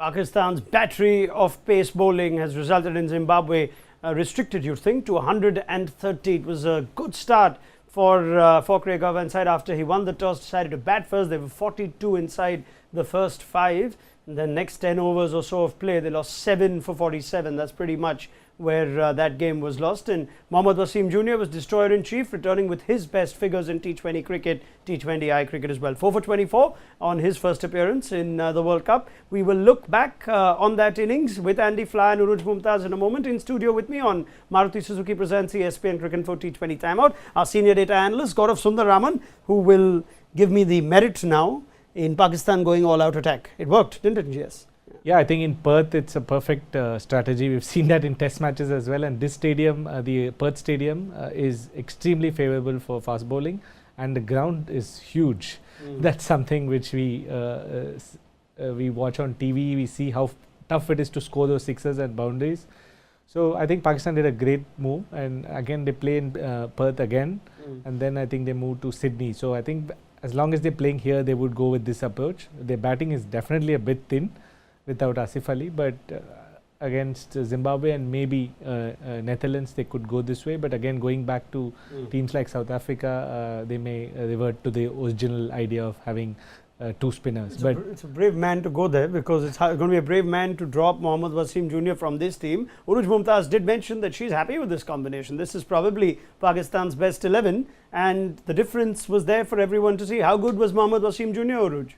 Pakistan's battery of pace bowling has resulted in Zimbabwe restricted, you think, to 130. It was a good start for Craig Irvine side after he won the toss, decided to bat first. They were 42 inside the first 5. And then next 10 overs or so of play, they lost 7 for 47. That's pretty much where that game was lost. And Mohammad Wasim Jr. was destroyer in chief, returning with his best figures in T20 cricket, T20I cricket as well. 4 for 24 on his first appearance in the World Cup. We will look back on that innings with Andy Fly and Urooj Mumtaz in a moment. In studio with me on Maruti Suzuki presents ESPN Cricket for T20 Timeout, our senior data analyst Gaurav Sundararaman, who will give me the merit now in Pakistan going all-out attack. It worked, didn't it, GS? Yeah, I think in Perth it's a perfect strategy. We've seen that in test matches as well, and this stadium, the Perth stadium, is extremely favourable for fast bowling, and the ground is huge. That's something which we watch on TV. We see how tough it is to score those sixes and boundaries. So I think Pakistan did a great move, and again they play in Perth again, and then I think they move to Sydney. So I think as long as they're playing here, they would go with this approach. Their batting is definitely a bit thin without Asif Ali, but against Zimbabwe and maybe Netherlands, they could go this way. But again, going back to teams like South Africa, they may revert to the original idea of having two spinners. It's a brave man to go there, because it's going to be a brave man to drop Mohammad Wasim Jr. from this team. Urooj Mumtaz did mention that she's happy with this combination. This is probably Pakistan's best 11, and the difference was there for everyone to see. How good was Mohammad Wasim Jr., Urooj?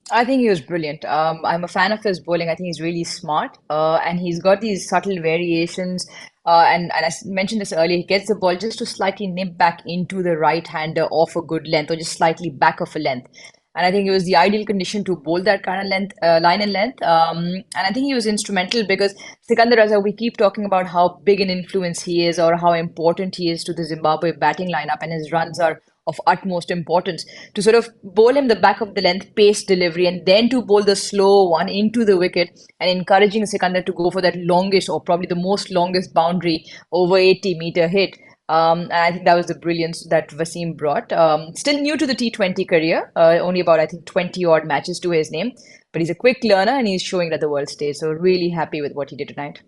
I think he was brilliant. I'm a fan of his bowling. I think he's really smart, and he's got these subtle variations. And I mentioned this earlier, he gets the ball just to slightly nip back into the right-hander off a good length, or just slightly back of a length. And I think it was the ideal condition to bowl that kind of length, line and length. And I think he was instrumental, because Sikandar Raza, we keep talking about how big an influence he is, or how important he is to the Zimbabwe batting lineup, and his runs are of utmost importance. To sort of bowl him the back of the length pace delivery, and then to bowl the slow one into the wicket, and encouraging Sikandar to go for that longest, or probably the most longest boundary, over 80-meter hit. And I think that was the brilliance that Wasim brought. Still new to the T20 career, only about, I think, 20 odd matches to his name, but he's a quick learner and he's showing it at the world stage. So really happy with what he did tonight.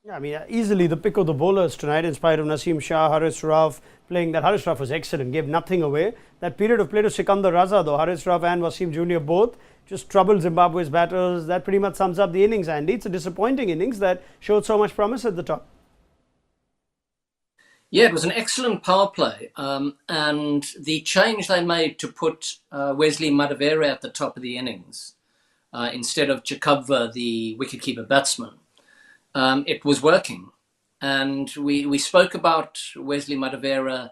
Yeah, I mean, easily the pick of the bowlers tonight, in spite of Naseem Shah, Haris Rauf playing that. Haris Rauf was excellent, gave nothing away. That period of play to Sikandar Raza, though, Haris Rauf and Wasim Jr. both just troubled Zimbabwe's batters. That pretty much sums up the innings, Andy. It's a disappointing innings that showed so much promise at the top. Yeah, it was an excellent power play, and the change they made to put Wesley Madavera at the top of the innings instead of Chakabva, the wicketkeeper batsman, it was working. And we spoke about Wesley Madavera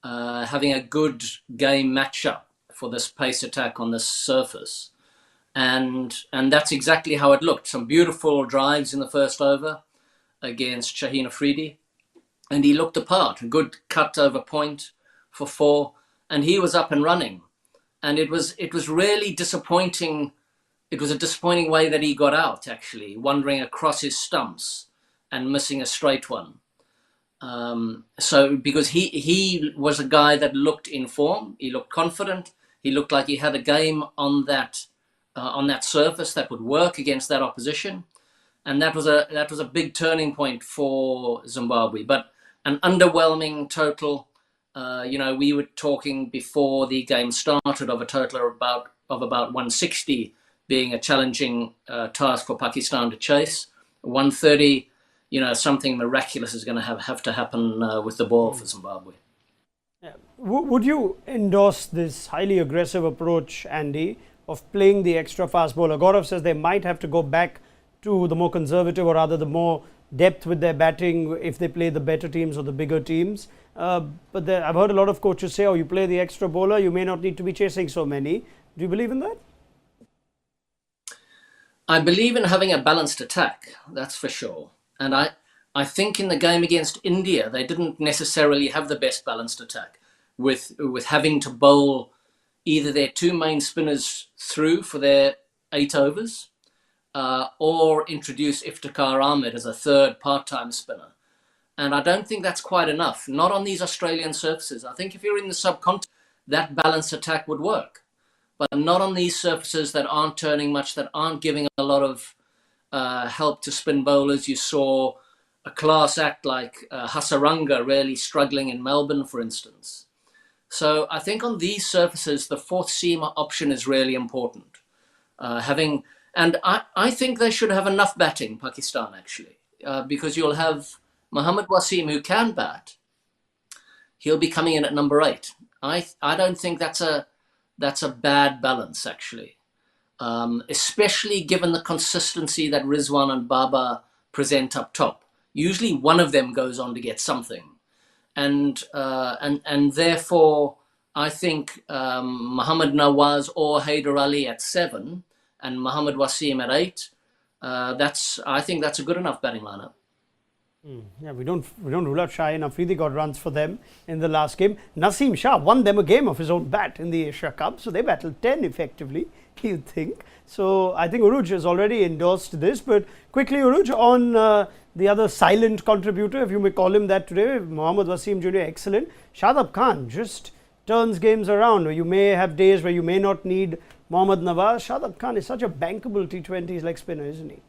having a good game matchup for this pace attack on this surface, and that's exactly how it looked. Some beautiful drives in the first over against Shaheen Afridi. And he looked the part. A good cut over point for 4, and he was up and running. And it was really disappointing. It was a disappointing way that he got out, actually, wandering across his stumps and missing a straight one. So because he was a guy that looked in form, he looked confident, he looked like he had a game on that surface that would work against that opposition, and that was a big turning point for Zimbabwe. But an underwhelming total. We were talking before the game started of a total of about 160 being a challenging task for Pakistan to chase. 130, something miraculous is going to have to happen with the ball for Zimbabwe. Yeah. Would you endorse this highly aggressive approach, Andy, of playing the extra fast bowler? Gaurav says they might have to go back to the more conservative, or rather the more depth with their batting if they play the better teams or the bigger teams. But I've heard a lot of coaches say, you play the extra bowler, you may not need to be chasing so many. Do you believe in that? I believe in having a balanced attack, that's for sure. And I think in the game against India, they didn't necessarily have the best balanced attack, with having to bowl either their 2 main spinners through for their 8 overs, or introduce Iftikhar Ahmed as a third part-time spinner. And I don't think that's quite enough, not on these Australian surfaces. I think if you're in the subcontinent, that balanced attack would work. but not on these surfaces that aren't turning much, that aren't giving a lot of help to spin bowlers. You saw a class act like Hasaranga really struggling in Melbourne, for instance. So I think on these surfaces, the fourth seam option is really important. I think they should have enough batting, Pakistan, actually, because you'll have Mohammad Wasim, who can bat. He'll be coming in at number 8. I don't think that's a bad balance, actually, especially given the consistency that Rizwan and Baba present up top. Usually one of them goes on to get something. And therefore, I think Muhammad Nawaz or Haider Ali at 7 and Mohammad Wasim at 8, I think that's a good enough batting lineup. Yeah, we don't rule out Shaheen Afridi got runs for them in the last game. Naseem Shah won them a game of his own bat in the Asia Cup, so they battled 10 effectively, you'd think. So I think Urooj has already endorsed this, but quickly Urooj on the other silent contributor, if you may call him that today, Mohammad Wasim Jr. excellent. Shadab Khan just turns games around. You may have days where you may not need Mohammad Nawaz. Shadab Khan is such a bankable T20s leg spinner, isn't he?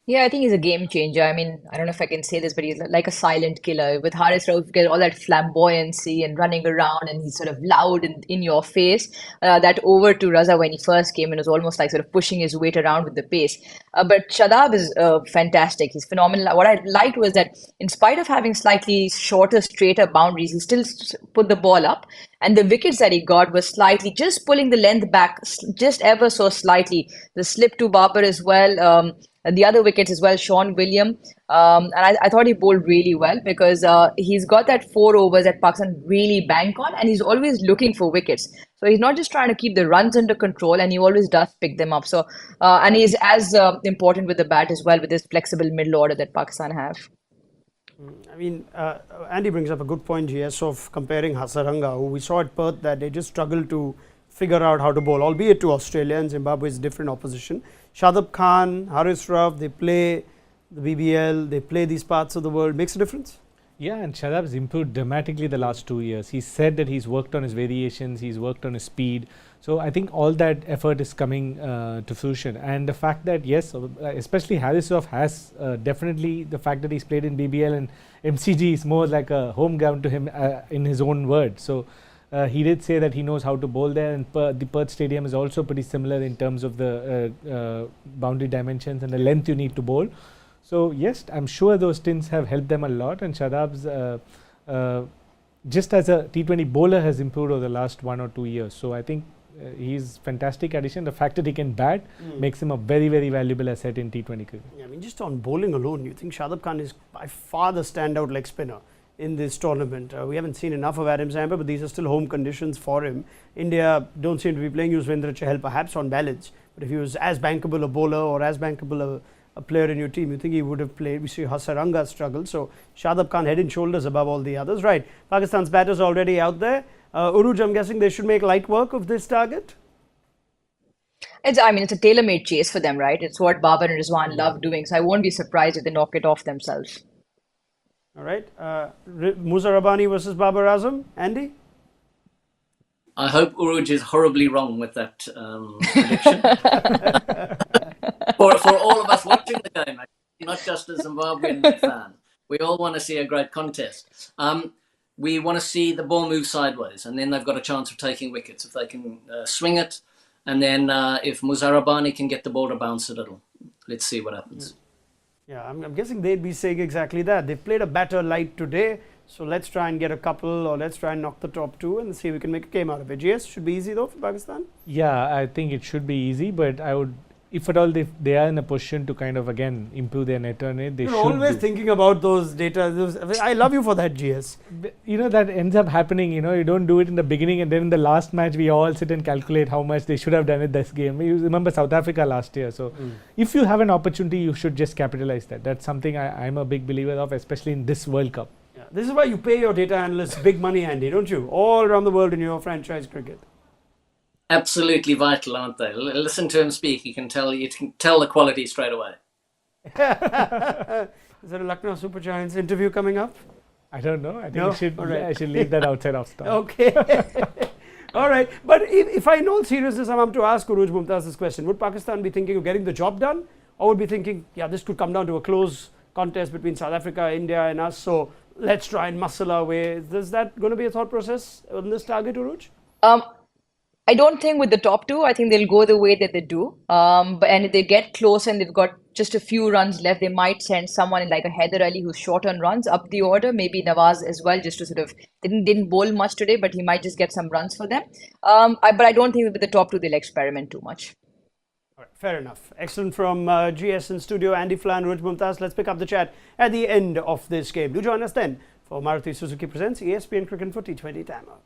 Yeah, I think he's a game changer. I mean, I don't know if I can say this, but he's like a silent killer. With Haris Rauf, you get all that flamboyancy and running around, and he's sort of loud and in your face. That over to Raza when he first came in was almost like sort of pushing his weight around with the pace. But Shadab is fantastic. He's phenomenal. What I liked was that in spite of having slightly shorter, straighter boundaries, he still put the ball up. And the wickets that he got was slightly just pulling the length back, just ever so slightly. The slip to Babar as well. The other wickets as well, Sean William. And I thought he bowled really well because he's got that 4 overs that Pakistan really bank on, and he's always looking for wickets. So he's not just trying to keep the runs under control, and he always does pick them up. So and he's as important with the bat as well, with this flexible middle order that Pakistan have. I mean, Andy brings up a good point, GS, of comparing Hasaranga, who we saw at Perth that they just struggled to figure out how to bowl, albeit to Australia, and Zimbabwe is different opposition. Shadab Khan, Haris Rauf, they play the BBL, they play these parts of the world. Makes a difference? Yeah, and Shadab's improved dramatically the last 2 years. He said that he's worked on his variations, he's worked on his speed. So I think all that effort is coming to fruition. And the fact that, yes, especially Haris Rauf has definitely the fact that he's played in BBL and MCG is more like a home ground to him in his own words. So he did say that he knows how to bowl there, and the Perth Stadium is also pretty similar in terms of the boundary dimensions and the length you need to bowl. So yes, I'm sure those stints have helped them a lot, and Shadab's just as a T20 bowler has improved over the last 1 or 2 years. So I think he's fantastic addition. The fact that he can bat makes him a very, very valuable asset in T20 cricket. Yeah, I mean, just on bowling alone, you think Shadab Khan is by far the standout leg spinner in this tournament. We haven't seen enough of Adam Zampa, but these are still home conditions for him. India don't seem to be playing Yuzvendra Chahal perhaps on balance, but if he was as bankable a bowler or as bankable a player in your team, you think he would have played. We see Hasaranga struggle, so Shadab Khan head and shoulders above all the others. Right, Pakistan's batters already out there. Urooj, I'm guessing they should make light work of this target? It's a tailor-made chase for them, right? It's what Babar and Rizwan love doing, so I won't be surprised if they knock it off themselves. All right, Muzarabani versus Babar Azam, Andy? I hope Urooj is horribly wrong with that prediction. for all of us watching the game, actually, not just a Zimbabwean fan. We all want to see a great contest. We want to see the ball move sideways, and then they've got a chance of taking wickets if they can swing it. And then if Muzarabani can get the ball to bounce a little. Let's see what happens. Yeah, I'm guessing they'd be saying exactly that. They've played a batter light today, so let's try and get a couple, or let's try and knock the top 2 and see if we can make a game out of it. GS, should be easy though for Pakistan? Yeah, I think it should be easy, but I would, if at all they are in a position to kind of again improve their net earn rate, they should. You're always thinking about those data. I love you for that, GS. You know, that ends up happening. You know, you don't do it in the beginning, and then in the last match we all sit and calculate how much they should have done it this game. You remember South Africa last year. So if you have an opportunity, you should just capitalize that. That's something I'm a big believer of, especially in this World Cup. Yeah, this is why you pay your data analysts big money, Andy, don't you? All around the world in your franchise cricket. Absolutely vital, aren't they? Listen to him speak. You can tell the quality straight away. Is there a Lucknow Super Giants interview coming up? I don't know. I think No? I should All right. I should leave that outside of stuff. Okay. All right, but if I know in seriousness, I'm to ask Urooj Mumtaz this question, would Pakistan be thinking of getting the job done, or would be thinking, yeah, this could come down to a close contest between South Africa, India and us, so let's try and muscle our way? Is that going to be a thought process on this target, Urooj? I don't think with the top two, I think they'll go the way that they do. And if they get close and they've got just a few runs left, they might send someone in like a Haider Ali who's short on runs up the order, maybe Nawaz as well, just to sort of didn't bowl much today, but he might just get some runs for them. But I don't think with the top two they'll experiment too much. All right, fair enough. Excellent from GS in studio, Andy Flan, Urooj Mumtaz. Let's pick up the chat at the end of this game. Do join us then for Maruti Suzuki presents ESPN Cricket for T20 Time Out.